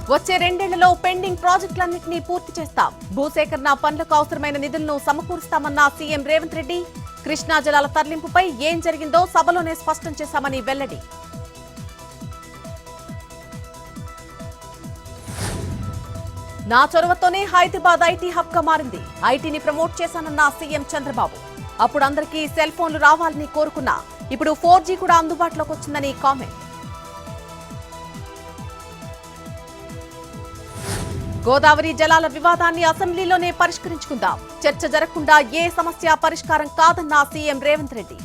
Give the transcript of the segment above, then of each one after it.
వచ్చే 2 ఏళ్లలో పెండింగ్ ప్రాజెక్టులన్నింటినీ పూర్తి చేస్తాం. భూసేకరణ పనులకు అవసరమైన నిధులను సమకూరుస్తామన్న సీఎం రేవంత్ రెడ్డి. కృష్ణా జలాల తరలింపుపై ఏం జరిగిందో సభలోనే స్పష్టం చేశామని వెల్లడి. నా చొరవతోనే హైదరాబాద్ ఐటీ హబ్ గా మారింది. ఐటీని ప్రమోట్ చేశానన్న సీఎం చంద్రబాబు. అప్పుడు అందరికీ సెల్ ఫోన్లు రావాలని కోరుకున్నా. ఇప్పుడు 4G కూడా అందుబాటులోకి వచ్చిందని కామెంట్. గోదావరి జలాల వివాదాన్ని అసెంబ్లీలోనే పరిష్కరించుకుందాం. చర్చ జరగకుండా ఏ సమస్య పరిష్కారం కాదన్న సీఎం రేవంత్ రెడ్డి.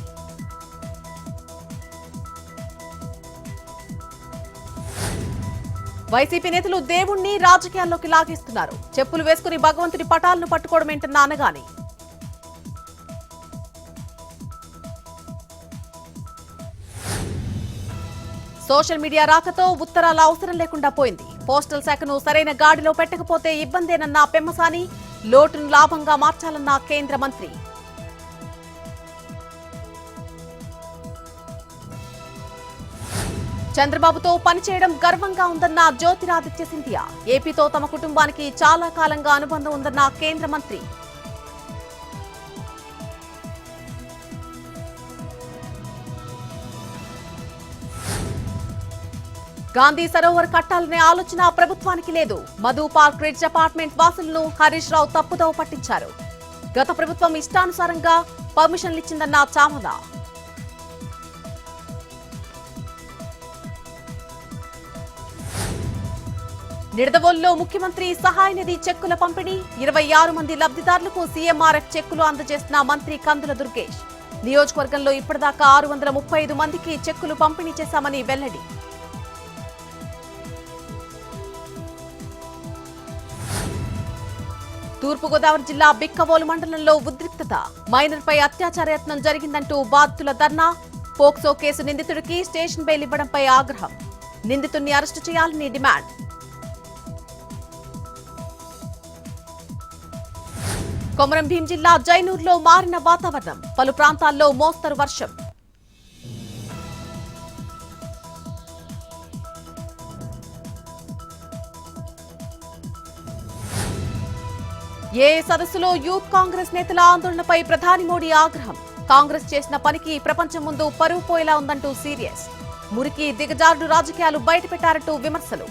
వైసీపీ నేతలు దేవుణ్ణి రాజకీయాల్లోకి లాగేస్తున్నారు. చెప్పులు వేసుకుని భగవంతుడి పటాలను పట్టుకోవడమేంటన్న అనగాని. సోషల్ మీడియా రాకతో ఉత్తరాల అవసరం లేకుండా పోయింది. పోస్టల్ శాఖను సరైన గాడిలో పెట్టకపోతే ఇబ్బందేనన్న పెమ్మసాని. లోటును లాభంగా మార్చాలన్న కేంద్ర మంత్రి. చంద్రబాబుతో పనిచేయడం గర్వంగా ఉందన్న జ్యోతిరాదిత్య సింధియా. ఏపీతో తమ కుటుంబానికి చాలా కాలంగా అనుబంధం ఉందన్న కేంద్ర మంత్రి. గాంధీ సరోవర్ కట్టాలనే ఆలోచన ప్రభుత్వానికి లేదు. మధు పార్క్ రిడ్జ్ అపార్ట్మెంట్ వాసులను హరీష్ రావు తప్పుదోవ పట్టించారు. గత ప్రభుత్వం ఇష్టానుసారంగా పర్మిషన్లిచ్చిందన్న చామల. నిడదవోలులో ముఖ్యమంత్రి సహాయ నిధి చెక్కుల పంపిణీ. 26 మంది లబ్ధిదారులకు సీఎంఆర్ఎఫ్ చెక్కులు అందజేసిన మంత్రి కందుల దుర్గేష్. నియోజకవర్గంలో ఇప్పటిదాకా 635 మందికి చెక్కులు పంపిణీ చేశామని వెల్లడి. తూర్పుగోదావరి జిల్లా బిక్కవోలు మండలంలో ఉద్రిక్తత. మైనర్పై అత్యాచార యత్నం జరిగిందంటూ బాధితుల ధర్నా. పోక్సో కేసు నిందితుడికి స్టేషన్ బెయిల్ ఇవ్వడంపై ఆగ్రహం. నిందితుడిని అరెస్టు చేయాలని డిమాండ్. కొమరం భీం జిల్లా జైనూర్లో మారిన వాతావరణం. పలు ప్రాంతాల్లో మోస్తరు వర్షం. ఏ సదస్సులో యూత్ కాంగ్రెస్ నేతల ఆందోళనపై ప్రధాని మోడీ ఆగ్రహం. కాంగ్రెస్ చేసిన పనికి ప్రపంచం ముందు పరువు పోయేలా ఉందంటూ సీరియస్. మురికి దిగజారుడు రాజకీయాలు బయటపెట్టారంటూ విమర్శలు.